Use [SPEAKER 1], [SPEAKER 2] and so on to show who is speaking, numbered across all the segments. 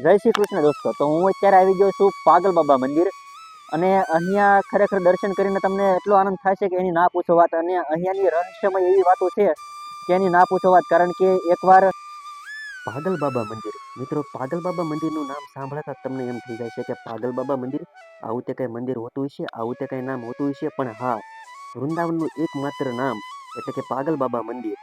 [SPEAKER 1] જય શ્રી કૃષ્ણ દોસ્તો. તો હું અત્યારે આવી ગયો છું પાગલ બાબા મંદિર અને અહીંયા ખરેખર દર્શન કરીને તમને એટલો આનંદ થશે કે એની ના પૂછો વાત. અને અહીંયાની રહસ્યમય એવી વાતો છે કે એની ના પૂછો વાત. કારણ કે એકવાર પાગલ બાબા મંદિર, મિત્રો, પાગલ બાબા મંદિરનું નામ સાંભળતા તમને એમ થઈ જાય છે કે પાગલ બાબા મંદિર, આવું તે કંઈ મંદિર હોતું હશે, આવું તે કંઈ નામ હોતું હશે. પણ હા, વૃંદાવનનું એકમાત્ર નામ એટલે કે પાગલ બાબા મંદિર.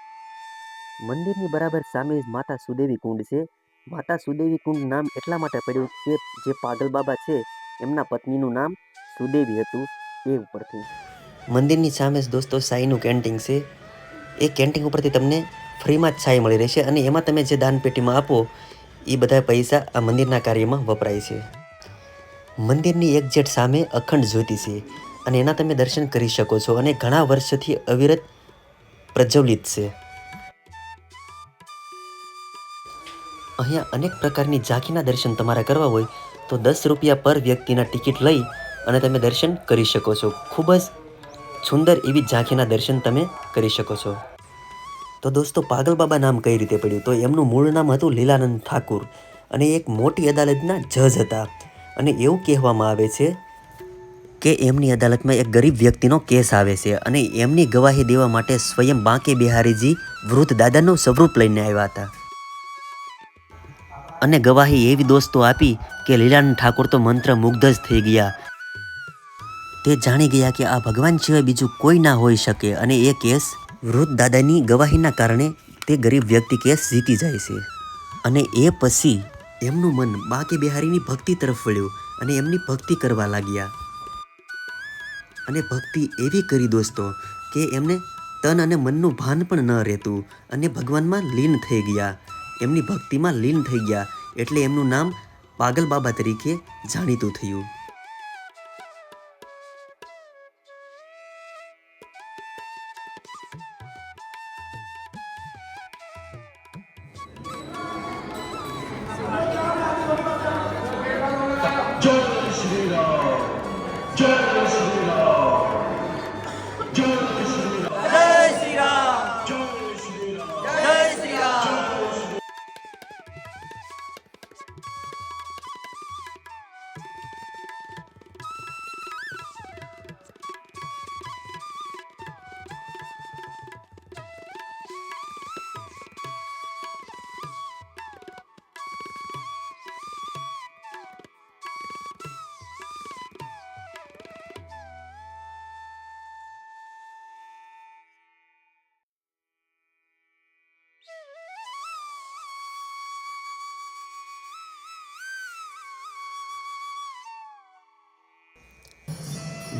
[SPEAKER 1] મંદિરની બરાબર સામે જ માતા સુદેવી કુંડ છે. માતા સુદેવી કુંડ નામ એટલા માટે પડ્યું કે જે પાગલ બાબા છે એમના પત્નીનું નામ સુદેવી હતું, એ ઉપરથી. મંદિરની સામે જ દોસ્તો સાઈનું કેન્ટીન છે. એ કેન્ટીન ઉપરથી તમને ફ્રીમાં જ છાય મળી રહેશે અને એમાં તમે જે દાન પેટીમાં આપો એ બધા પૈસા આ મંદિરના કાર્યમાં વપરાય છે. મંદિરની એક્ઝેક્ટ સામે અખંડ જ્યોતિ છે અને એના તમે દર્શન કરી શકો છો અને ઘણા વર્ષોથી અવિરત પ્રજ્વલિત છે. અહીંયા અનેક પ્રકારની ઝાંખીના દર્શન તમારે કરવા હોય તો 10 રૂપિયા પર વ્યક્તિના ટિકિટ લઈ અને તમે દર્શન કરી શકો છો. ખૂબ જ સુંદર એવી ઝાંખીના દર્શન તમે કરી શકો છો. તો દોસ્તો, પાગલ બાબા નામ કઈ રીતે પડ્યું? તો એમનું મૂળ નામ હતું લીલાનંદ ઠાકુર અને એક મોટી અદાલતના જજ હતા. અને એવું કહેવામાં આવે છે કે એમની અદાલતમાં એક ગરીબ વ્યક્તિનો કેસ આવે છે અને એમની ગવાહી દેવા માટે સ્વયં બાંકે બિહારીજી વૃદ્ધ દાદાનું સ્વરૂપ લઈને આવ્યા હતા અને ગવાહી એવી દોસ્તો આપી કે લીલાનંદ ઠાકુર તો મંત્ર મુગ્ધ જ થઈ ગયા. તે જાણી ગયા કે આ ભગવાન સિવાય બીજું કોઈ ના હોઈ શકે અને એ કેસ વૃદ્ધ દાદાની ગવાહીના કારણે તે ગરીબ વ્યક્તિ કેસ જીતી જાય છે. અને એ પછી એમનું મન બાંકે બિહારીની ભક્તિ તરફ વળ્યું અને એમની ભક્તિ કરવા લાગ્યા. અને ભક્તિ એવી કરી દોસ્તો કે એમને તન અને મનનું ભાન પણ ન રહેતું અને ભગવાનમાં લીન થઈ ગયા. એમની ભક્તિમાં લીન થઈ ગયા એટલે એમનું નામ પાગલ બાબા તરીકે જાણીતું થયું.
[SPEAKER 2] जय श्री राम, जय श्री राम, जय श्री राम,
[SPEAKER 3] जय श्री राम,
[SPEAKER 2] जय श्री राम,
[SPEAKER 3] जय श्री राम।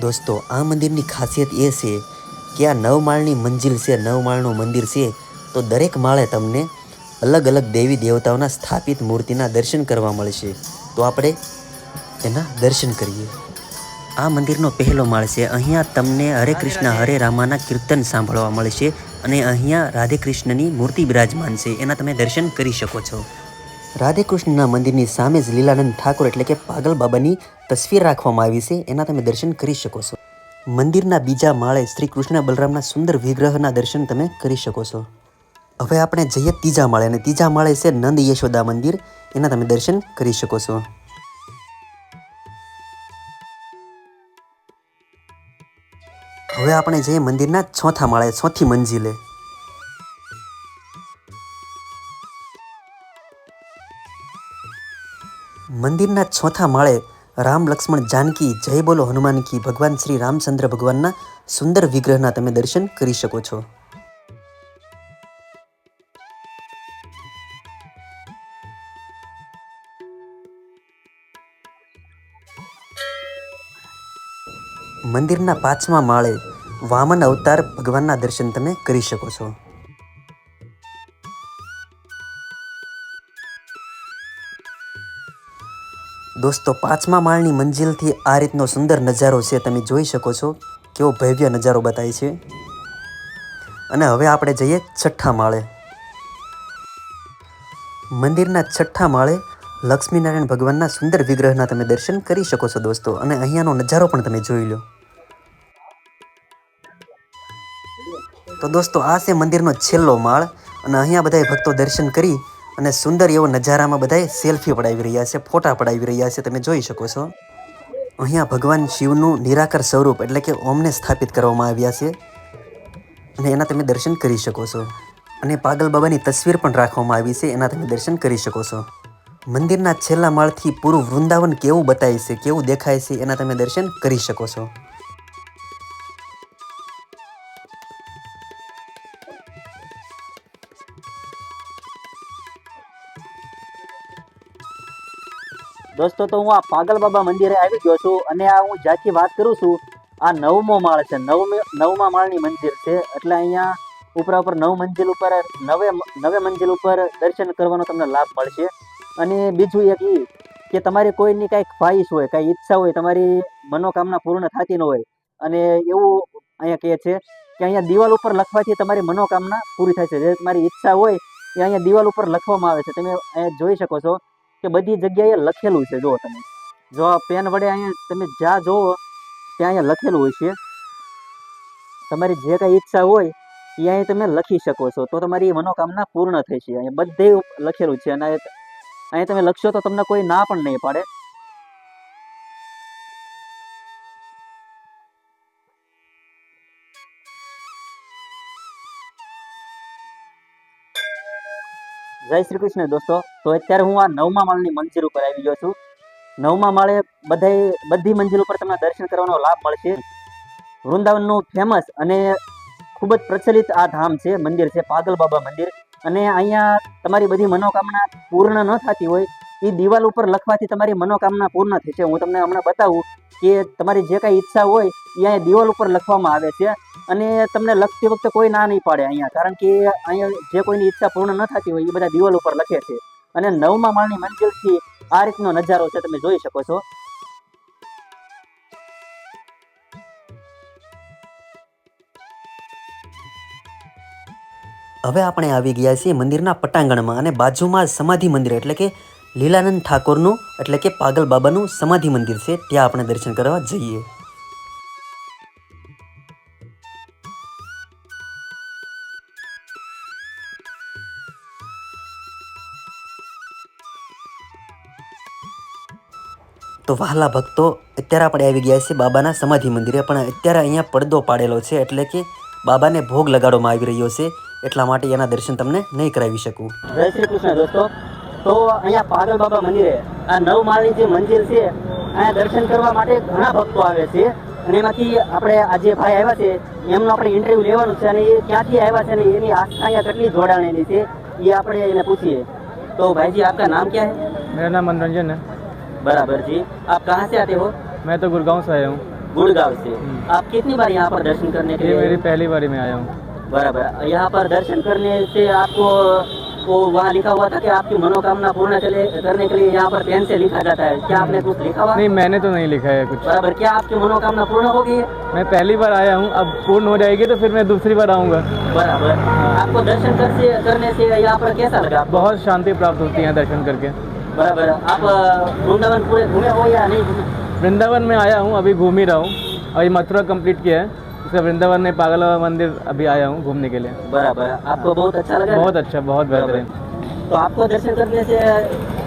[SPEAKER 4] દોસ્તો, આ મંદિરની ખાસિયત એ છે કે આ 9 માળની મંજિલ છે, 9 માળનું મંદિર છે. તો દરેક માળે તમને અલગ અલગ દેવી દેવતાઓના સ્થાપિત મૂર્તિના દર્શન કરવા મળશે. તો આપણે એના દર્શન કરીએ. આ મંદિરનો પહેલો માળ છે. અહીંયા તમને હરે કૃષ્ણ હરે રામાના કીર્તન સાંભળવા મળશે અને અહીંયા રાધે કૃષ્ણની મૂર્તિ બિરાજમાન છે, એના તમે દર્શન કરી શકો છો. રાધે કૃષ્ણના મંદિરની સામે જ લીલાનંદ ઠાકોર એટલે કે પાગલ બાબાની તસવીર રાખવામાં આવી છે, એના તમે દર્શન કરી શકો છો. મંદિરના બીજા માળે શ્રી કૃષ્ણ બલરામના સુંદર વિગ્રહના દર્શન તમે કરી શકો છો. હવે આપણે જઈએ ત્રીજા માળે અને ત્રીજા માળે છે નંદ યશોદા મંદિર, એના તમે દર્શન કરી શકો છો. હવે આપણે જઈએ મંદિરના ચોથા માળે, ચોથી મંજિલે. મંદિરના ચોથા માળે રામ લક્ષ્મણ જાનકી જય બોલો હનુમાન કી ભગવાન શ્રી રામચંદ્ર ભગવાનના સુંદર વિગ્રહના તમે દર્શન કરી શકો છો. મંદિરના પાંચમા માળે વામન અવતાર ભગવાનના દર્શન તમે કરી શકો છો. દોસ્તો, પાંચમા માળની મંજિલથી આ રીતનો સુંદર નજારો છે, તમે જોઈ શકો છો કેવો ભવ્ય નજારો બતાય છે. અને હવે આપણે જઈએ છઠ્ઠા માળે. મંદિરના છઠ્ઠા માળે લક્ષ્મીનારાયણ ભગવાનના સુંદર વિગ્રહના તમે દર્શન કરી શકો છો દોસ્તો. અને અહીંયાનો નજારો પણ તમે જોઈ લો. તો દોસ્તો, આ છે મંદિરનો છેલ્લો માળ અને અહીંયા બધા ભક્તો દર્શન કરી અને સુંદર એવો નજારામાં બધાય સેલ્ફી પડાવી રહ્યા છે, ફોટા પડાવી રહ્યા છે, તમે જોઈ શકો છો. અહીંયા ભગવાન શિવનું નિરાકાર સ્વરૂપ એટલે કે ઓમને સ્થાપિત કરવામાં આવ્યા છે અને એના તમે દર્શન કરી શકો છો. અને પાગલ બાબાની તસવીર પણ રાખવામાં આવી છે, એના તમે દર્શન કરી શકો છો. મંદિરના છેલ્લા માળથી પૂરું વૃંદાવન કેવું બતાય છે, કેવું દેખાય છે, એના તમે દર્શન કરી શકો છો.
[SPEAKER 1] દોસ્તો, તો હું આ પાગલ બાબા મંદિરે આવી ગયો છું અને આ હું જ્યાંથી વાત કરું છું આ 9મો માળ છે. 9મા માળની મંદિર છે. એટલે અહીંયા ઉપર 9 મંજિલ ઉપર 9 મંજિલ ઉપર દર્શન કરવાનો તમને લાભ મળશે. અને બીજું એક એ કે તમારી કોઈની કાંઈક ખ્વાહિશ હોય, કાંઈ ઈચ્છા હોય, તમારી મનોકામના પૂર્ણ થતી ન હોય, અને એવું અહીંયા કહે છે કે અહીંયા દિવાલ ઉપર લખવાથી તમારી મનોકામના પૂરી થાય છે. જે તમારી ઈચ્છા હોય એ અહીંયા દિવાલ ઉપર લખવામાં આવે છે. તમે અહીંયા જોઈ શકો છો કે બધી જગ્યાએ લખેલું છે. જો તમે જો આ પેન વડે અહીંયા તમે જ્યાં જોવો ત્યાં અહીંયા લખેલું હોય છે. તમારી જે કાંઈ ઈચ્છા હોય એ અહીંયા તમે લખી શકો છો, તો તમારી મનોકામના પૂર્ણ થઈ છે. અહીંયા બધે લખેલું છે અને અહીંયા તમે લખશો તો તમને કોઈ ના પણ નહીં પાડે. જય શ્રી કૃષ્ણ દોસ્તો. તો અત્યારે હું આ 9મા માળની મંજિલ ઉપર આવી ગયો છું. 9મા માળે બધી મંજિલ ઉપર તમને દર્શન કરવાનો લાભ મળશે. વૃંદાવનનું ફેમસ અને ખૂબ જ પ્રચલિત આ ધામ છે, મંદિર છે પાગલ બાબા મંદિર. અને અહીંયા તમારી બધી મનોકામના પૂર્ણ ન થતી હોય એ દિવાલ ઉપર લખવાથી તમારી મનોકામના પૂર્ણ થશે. હું તમને હમણાં બતાવું કે તમારી જે કાંઈ ઈચ્છા હોય એ અહીંયા દિવાલ ઉપર લખવામાં આવે છે અને તમને લખતી વખતે કોઈ ના નહીં પાડે અહીંયા, કારણ કે અહીંયા જે કોઈની ઈચ્છા પૂર્ણ ન થતી હોય એ બધા દિવાલ ઉપર લખે છે. અને 9મા માળની મંજિલથી આ રીતનો નજારો છે, તમે જોઈ શકો છો.
[SPEAKER 4] હવે આપણે આવી ગયા છીએ મંદિરના પટાંગણમાં અને બાજુમાં સમાધિ મંદિર એટલે કે લીલાનંદ ઠાકોરનું એટલે કે પાગલ બાબાનું સમાધિ મંદિર છે. ત્યાં આપણે દર્શન કરવા જઈએ. તો વહાલા ભક્તો, અત્યારે આપણે આવી ગયા છીએ બાબાના સમાધિ મંદિરે, પણ અત્યારે અહીંયા પડદો પાડેલો છે એટલે કે બાબાને ભોગ લગાડવામાં આવી રહ્યો છે, એટલા માટે એના દર્શન તમને નહીં કરાવી શકું.
[SPEAKER 1] જય શ્રી કૃષ્ણ દોસ્તો. તો અહીંયા પાગલ બાબા મંદિરે આ 9 માળની જે મંદિર છે અહીંયા દર્શન કરવા માટે ઘણા ભક્તો આવે છે. અને એમાંથી આપણે આ જે ભાઈ આવ્યા છે એમનો આપણે ઇન્ટરવ્યુ લેવાનું છે અને એ ક્યાંથી આવ્યા છે અને એની આસ્થા અહીંયા કેટલી જોડાણેલી છે એ આપણે એને પૂછીએ. તો ભાईजी, आपका नाम क्या है?
[SPEAKER 5] मेरा नाम मनोरंजन है.
[SPEAKER 1] बराबर जी. आप कहाँ से आते हो?
[SPEAKER 5] मैं तो गुड़गांव से आया हूँ.
[SPEAKER 1] गुड़गांव से. आप कितनी बार यहाँ पर दर्शन करने के
[SPEAKER 5] ये
[SPEAKER 1] लिए?
[SPEAKER 5] मेरी पहली बारी में आया हूँ.
[SPEAKER 1] बराबर. यहाँ पर दर्शन करने से आपको वो वहाँ लिखा हुआ था कि आपकी मनोकामना पूर्ण करने के लिए यहाँ पर पेन से लिखा जाता है. क्या आपने कुछ लिखा हुआ?
[SPEAKER 5] नहीं, मैंने तो नहीं लिखा है कुछ.
[SPEAKER 1] बराबर. क्या आपकी मनोकामना पूर्ण हो गई है?
[SPEAKER 5] मैं पहली बार आया हूँ, अब पूर्ण हो जाएगी तो फिर मैं दूसरी बार आऊँगा.
[SPEAKER 1] बराबर. आपको दर्शन करने से यहाँ पर कैसा लगा?
[SPEAKER 5] बहुत शांति प्राप्त होती है दर्शन करके.
[SPEAKER 1] बराबर. आप वृंदावन पूरे घूमे हो या नहीं घूमे?
[SPEAKER 5] वृंदावन में आया हूँ, अभी घूम ही रहा हूँ. अभी मथुरा कंप्लीट किया है, उसके वृंदावन में पागल बाबा मंदिर अभी आया हूँ घूमने के लिए.
[SPEAKER 1] बराबर. आपको बहुत अच्छा लगा?
[SPEAKER 5] बहुत अच्छा, बहुत बेहतरीन.
[SPEAKER 1] तो आपको दर्शन करने से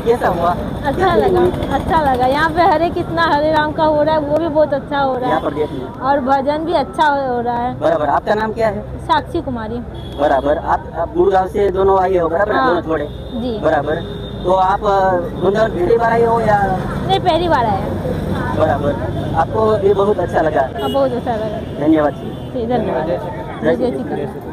[SPEAKER 1] कैसा हुआ?
[SPEAKER 6] अच्छा लगा, अच्छा लगा. यहाँ पे हरे कितना हरे राम का हो रहा है, वो भी बहुत अच्छा हो रहा
[SPEAKER 1] यहाँ पर
[SPEAKER 6] है.
[SPEAKER 1] देखिए.
[SPEAKER 6] और भजन भी अच्छा हो रहा है.
[SPEAKER 1] बराबर. आपका नाम क्या है?
[SPEAKER 6] साक्षी कुमारी.
[SPEAKER 1] बराबर. आप गुड़गांव से दोनों आए हो? बराबर.
[SPEAKER 6] हाँ.
[SPEAKER 1] दोनों छोड़े.
[SPEAKER 6] जी.
[SPEAKER 1] बराबर. तो आप वृंदावन पहली बार आए हो या?
[SPEAKER 6] नहीं, पहली बार आया.
[SPEAKER 1] बराबर. आपको ये बहुत अच्छा लगा?
[SPEAKER 6] बहुत अच्छा लगा.
[SPEAKER 1] धन्यवाद जी.
[SPEAKER 6] जी, धन्यवाद. जय श्री कृष्ण.